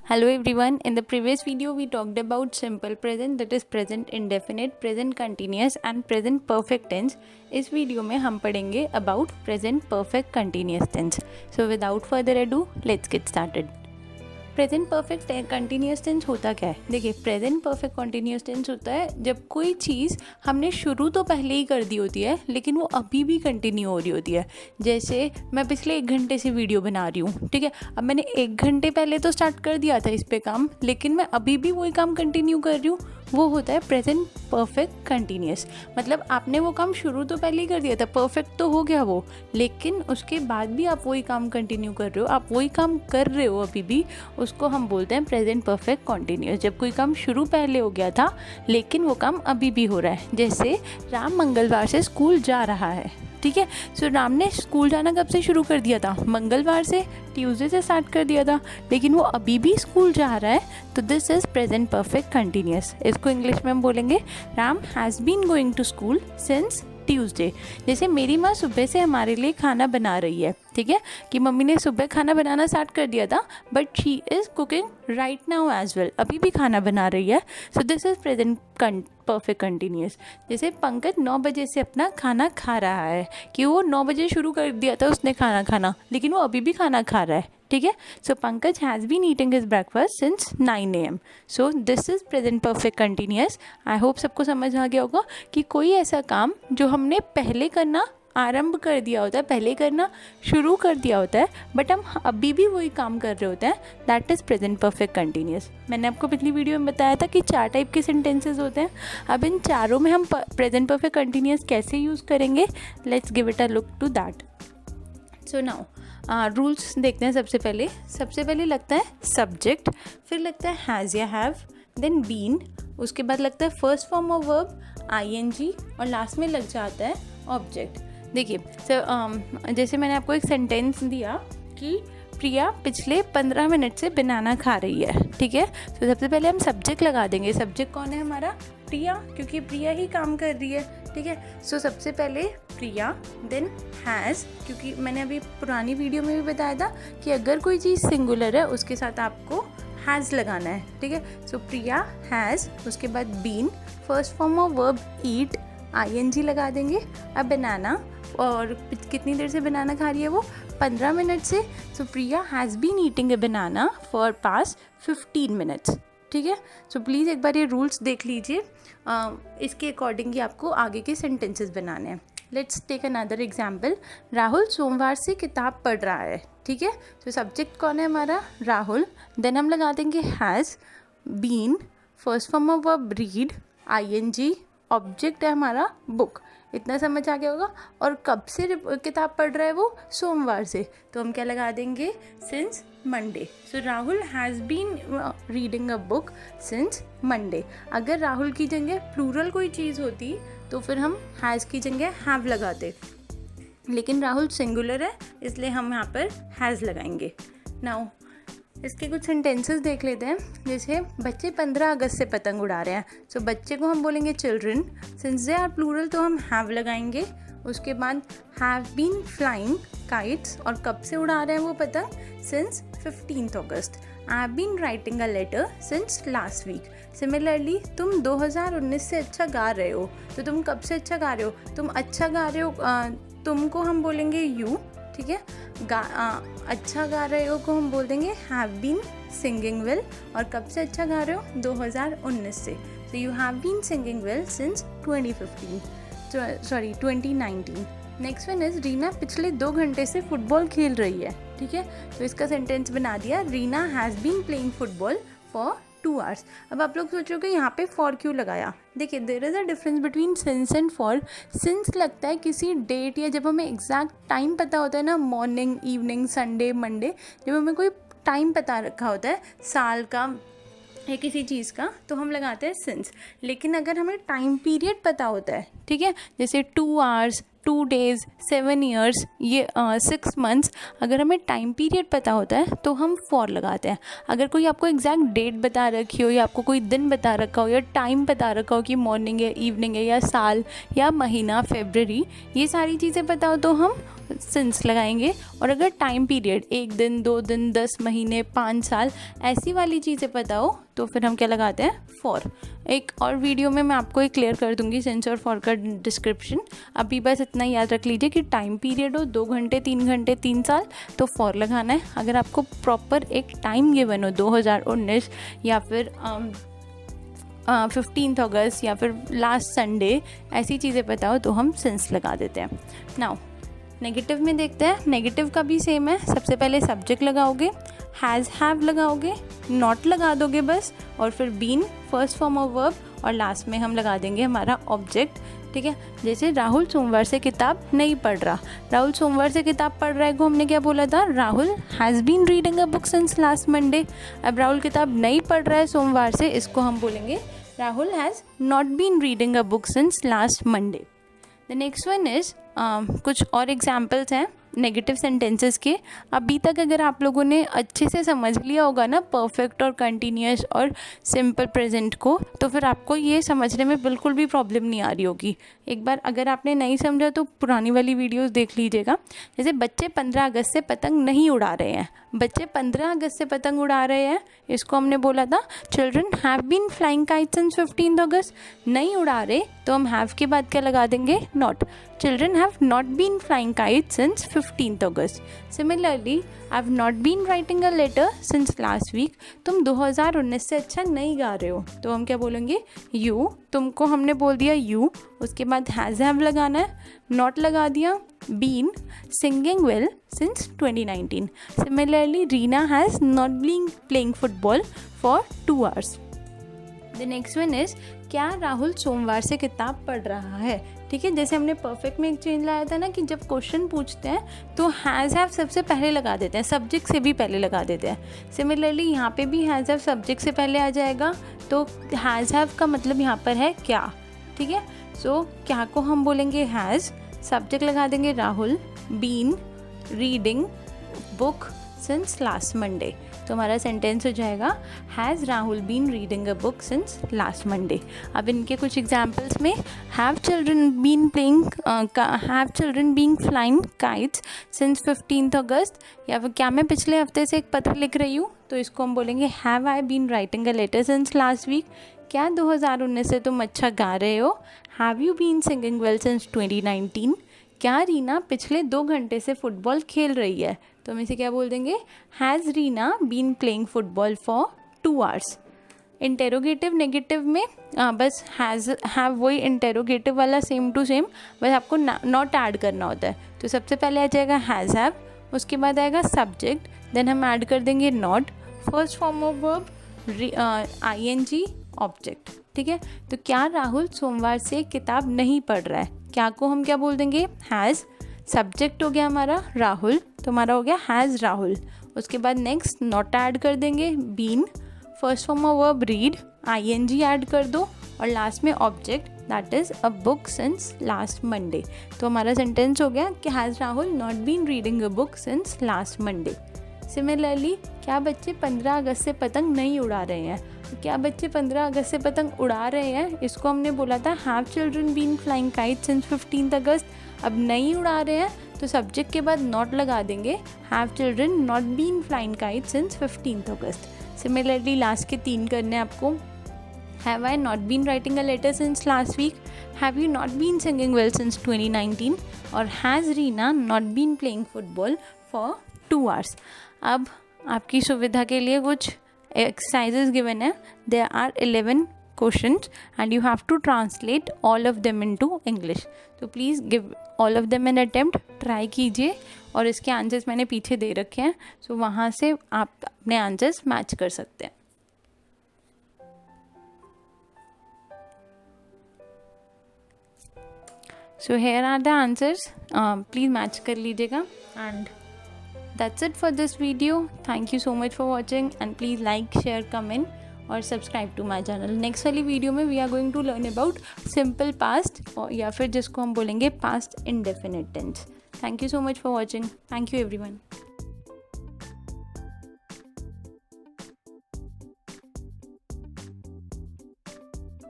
Hello everyone. In the previous video we talked about simple present, that is present indefinite, present continuous and present perfect tense. इस video में हम पढ़ेंगे about present perfect continuous tense. So without further ado, let's get started. Present perfect continuous tense होता क्या है? देखिए, present perfect continuous tense होता है जब कोई चीज़ हमने शुरू तो पहले ही कर दी होती है लेकिन वो अभी भी कंटिन्यू हो रही होती है। जैसे मैं पिछले 1 घंटे से वीडियो बना रही हूँ, ठीक है। अब मैंने 1 घंटे पहले तो स्टार्ट कर दिया था इस पे काम, लेकिन मैं अभी भी वही काम कंटिन्यू कर रही हूँ, वो होता है प्रेजेंट परफेक्ट कंटिन्यूस। मतलब आपने वो काम शुरू तो पहले ही कर दिया था, परफेक्ट तो हो गया वो, लेकिन उसके बाद भी आप वही काम कंटिन्यू कर रहे हो, आप वही काम कर रहे हो अभी भी, उसको हम बोलते हैं प्रेजेंट परफेक्ट कंटिन्यूस। जब कोई काम शुरू पहले हो गया था लेकिन वो काम अभी भी हो रहा है। जैसे राम मंगलवार से स्कूल जा रहा है, ठीक है। सो राम ने स्कूल जाना कब से शुरू कर दिया था? मंगलवार से, ट्यूसडे से स्टार्ट कर दिया था, लेकिन वो अभी भी स्कूल जा रहा है, तो this is present perfect continuous. इसको इंग्लिश में हम बोलेंगे Ram has been going to school since Tuesday. जैसे मेरी माँ सुबह से हमारे लिए खाना बना रही है, ठीक है, कि मम्मी ने सुबह खाना बनाना स्टार्ट कर दिया था, but she is cooking right now as well, अभी भी खाना बना रही है। So this is present perfect continuous. जैसे पंकज 9 बजे से अपना खाना खा रहा है, कि वो 9 बजे शुरू कर दिया था उसने खाना खाना, लेकिन वो अभी भी खाना खा रहा है, ठीक है। So Pankaj has been eating his breakfast since 9 AM। So this is present perfect continuous. I hope सबको समझ आ गया होगा कि कोई ऐसा काम जो हमने पहले करना आरंभ कर दिया होता है, पहले करना शुरू कर दिया होता है, बट हम अभी भी वही काम कर रहे होते हैं, that is present perfect continuous. मैंने आपको पिछली वीडियो में बताया था कि 4 टाइप के सेंटेंसेस होते हैं। अब इन चारों में हम प्रेजेंट परफेक्ट कंटिन्यूस कैसे यूज़ करेंगे, let's give it a look to that. So now rules देखते हैं। सबसे पहले लगता है सब्जेक्ट, फिर लगता है हैज़ या हैव, देन बीन, उसके बाद लगता है first form of verb ING, और लास्ट में लग जाता है ऑब्जेक्ट। देखिए जैसे मैंने आपको एक सेंटेंस दिया कि प्रिया पिछले 15 मिनट से बनाना खा रही है, ठीक है। तो सबसे पहले हम सब्जेक्ट लगा देंगे। सब्जेक्ट कौन है हमारा? प्रिया, क्योंकि प्रिया ही काम कर रही है, ठीक है। सो सबसे पहले प्रिया, देन हैज़, क्योंकि मैंने अभी पुरानी वीडियो में भी बताया था कि अगर कोई चीज़ सिंगुलर है उसके साथ आपको हैज़ लगाना है, ठीक है। सो प्रिया हैज़, उसके बाद been, first form of verb eat, ING लगा देंगे। अब बनाना, और कितनी देर से बनाना खा रही है वो? 15 मिनट से। So Priya has been eating a banana for past 15 minutes, ठीक है। सो प्लीज़ एक बार ये रूल्स देख लीजिए, इसके अकॉर्डिंग ही आपको आगे के सेंटेंसेस बनाने हैं। Let's take another example. Rahul सोमवार से किताब पढ़ रहा है, ठीक है। तो सब्जेक्ट कौन है हमारा? राहुल, देन हम लगा देंगे has, been, first form of verb read, ING, object है हमारा बुक। इतना समझ आ गया होगा। और कब से किताब पढ़ रहा है वो? सोमवार से, तो हम क्या लगा देंगे? Since Monday. So Rahul has been reading a book since Monday. अगर राहुल की जगह प्लूरल कोई चीज़ होती तो फिर हम हैज़ की जगह हैव लगाते, लेकिन राहुल सिंगुलर है इसलिए हम यहाँ पर हैज़ लगाएंगे। नाउ इसके कुछ सेंटेंसेस देख लेते हैं। जैसे बच्चे 15 अगस्त से पतंग उड़ा रहे हैं। सो बच्चे को हम बोलेंगे children, since they are plural तो हम हैव लगाएंगे। उसके बाद हैव बीन फ्लाइंग काइट्स, और कब से उड़ा रहे हैं वो पतंग? Since 15 August. I have been writing a letter since last week. Similarly तुम 2019 से अच्छा गा रहे हो, तो तुम कब से अच्छा गा रहे हो? तुम अच्छा गा रहे हो, तुमको हम बोलेंगे यू, ठीक है। अच्छा गा रहे हो को हम बोल देंगे हैव बीन सिंगिंग वेल, और कब से अच्छा गा रहे हो? 2019 से। So you have been singing well since 2019। Next one is Reena पिछले 2 घंटे से फुटबॉल खेल रही है, ठीक है। तो इसका सेंटेंस बना दिया, Reena has been playing football for 2 hours। अब आप लोग सोचोगे यहाँ पे फॉर क्यों लगाया? देखिए, there is a difference between since and for. Since लगता है किसी डेट, या जब हमें एग्जैक्ट टाइम पता होता है ना, मॉर्निंग, इवनिंग, संडे, मंडे, जब हमें कोई टाइम पता रखा होता है साल का या किसी चीज़ का, तो हम लगाते हैं सिंस। लेकिन अगर हमें टाइम पीरियड पता होता है, ठीक है, जैसे 2 hours, 2 days, 7 years, ये 6 months, अगर हमें टाइम पीरियड पता होता है तो हम फॉर लगाते हैं। अगर कोई आपको एग्जैक्ट डेट बता रखी हो, या आपको कोई दिन बता रखा हो, या टाइम बता रखा हो कि मॉर्निंग है, इवनिंग है, या साल या महीना, फरवरी, ये सारी चीज़ें पता हो, तो हम सिंस लगाएंगे। और अगर टाइम पीरियड 1 दिन, 2 दिन, 10 महीने, 5 साल ऐसी वाली चीज़ें पता हो तो फिर हम क्या लगाते हैं, फॉर। एक और वीडियो में मैं आपको एक क्लियर कर दूंगी सिंस और फॉर का डिस्क्रिप्शन। अभी बस इतना याद रख लीजिए कि टाइम पीरियड हो 2 घंटे, 3 घंटे, 3 साल तो फॉर लगाना है। अगर आपको प्रॉपर एक टाइम गिवन हो 2019 या फिर 15 अगस्त या फिर लास्ट संडे, ऐसी चीज़ें पता हो तो हम सिंस लगा देते हैं। नाउ नेगेटिव में देखते हैं। नेगेटिव का भी सेम है। सबसे पहले सब्जेक्ट लगाओगे, हैज़ हैव लगाओगे, नॉट लगा दोगे बस, और फिर been first form of verb, और लास्ट में हम लगा देंगे हमारा ऑब्जेक्ट। ठीक है, जैसे राहुल सोमवार से किताब नहीं पढ़ रहा। राहुल सोमवार से किताब पढ़ रहा है को हमने क्या बोला था, Rahul has been reading a book since last Monday. अब राहुल किताब नहीं पढ़ रहा है सोमवार से, इसको हम बोलेंगे Rahul has not been reading a book since last Monday. The next one is कुछ और एग्जाम्पल्स हैं नेगेटिव सेंटेंसेस के। अभी तक अगर आप लोगों ने अच्छे से समझ लिया होगा ना परफेक्ट और कंटिन्यूअस और सिंपल प्रेजेंट को, तो फिर आपको ये समझने में बिल्कुल भी प्रॉब्लम नहीं आ रही होगी। एक बार अगर आपने नहीं समझा तो पुरानी वाली वीडियोस देख लीजिएगा। जैसे बच्चे 15 अगस्त से पतंग नहीं उड़ा रहे हैं, बच्चे 15 अगस्त से पतंग उड़ा रहे हैं, इसको हमने बोला था children have been flying kites since 15 August. नहीं उड़ा रहे तो हम हैव के बाद क्या लगा देंगे, not. Children have not been flying kites since 15 August. Similarly I have not been writing a letter since last week. तुम 2019 से अच्छा नहीं गा रहे हो तो हम क्या बोलेंगे, यू। तुमको हमने बोल दिया यू, उसके बाद हैज़ हैव लगाना है, नॉट लगा दिया, been singing well since 2019। Similarly Reena has not been playing football for 2 hours। The next one is क्या राहुल सोमवार से किताब पढ़ रहा है। ठीक है, जैसे हमने परफेक्ट में एक चेंज लाया था ना कि जब क्वेश्चन पूछते हैं तो हैज़ हैव सबसे पहले लगा देते हैं, सब्जेक्ट से भी पहले लगा देते हैं। सिमिलरली यहाँ पे भी हैज़ हैव सब्जेक्ट से पहले आ जाएगा, तो हैज़ हैव का मतलब यहाँ पर है क्या। ठीक है, सो क्या को हम बोलेंगे हैज़, सब्जेक्ट लगा देंगे Rahul, been reading book since last Monday. तो हमारा सेंटेंस हो जाएगा has Rahul been reading a book since last Monday. अब इनके कुछ एग्जाम्पल्स में have children been flying kites since 15 August, या फिर क्या मैं पिछले हफ्ते से एक पत्र लिख रही हूँ तो इसको हम बोलेंगे have I been writing a letter since last week. क्या 2019 से तुम अच्छा गा रहे हो, have you been singing well since 2019। क्या रीना पिछले 2 घंटे से फुटबॉल खेल रही है, तो हम इसे क्या बोल देंगे, has Reena been playing football for 2 hours। Interrogative negative में बस हैज़ हैव वही इंटेरोगेटिव वाला सेम टू सेम, बस आपको नॉट ऐड करना होता है। तो सबसे पहले आ जाएगा हैज़ हैव, उसके बाद आएगा सब्जेक्ट, देन हम ऐड कर देंगे not, first form of verb ING, object. ठीक है, तो क्या राहुल सोमवार से किताब नहीं पढ़ रहा है, क्या को हम क्या बोल देंगे, हैज़। सब्जेक्ट हो गया हमारा राहुल, तो हमारा हो गया हैज़ राहुल। उसके बाद नेक्स्ट नॉट ऐड कर देंगे, been, first form of verb read, ING add कर दो, और लास्ट में object that is a book since last Monday. तो हमारा सेंटेंस हो गया कि has Rahul not been reading a book since last Monday. Similarly क्या बच्चे 15 अगस्त से पतंग नहीं उड़ा रहे हैं, क्या बच्चे 15 अगस्त से पतंग उड़ा रहे हैं, इसको हमने बोला था have children been flying kites since 15 August. अब नहीं उड़ा रहे हैं तो सब्जेक्ट के बाद नॉट लगा देंगे, have children not been flying kites since 15 August. Similarly last के 3 करने आपको, have I not been writing a letter since last week, have you not been singing well since 2019, और has Reena not been playing football for 2 hours। अब आपकी सुविधा के लिए कुछ exercises given है, there are 11 questions and you have to translate all of them into English, so please give all of them an attempt, try कीजिए। और इसके आंसर्स मैंने पीछे दे रखे हैं, so वहाँ से आप अपने आंसर्स मैच कर सकते हैं। So here are the answers, please match कर लीजिएगा। and that's it for this video. Thank you so much for watching and please like, share, comment और subscribe to my channel. Next वाली video में we are going to learn about simple past, या फिर जिसको हम बोलेंगे past indefinite tense. Thank you so much for watching. Thank you everyone.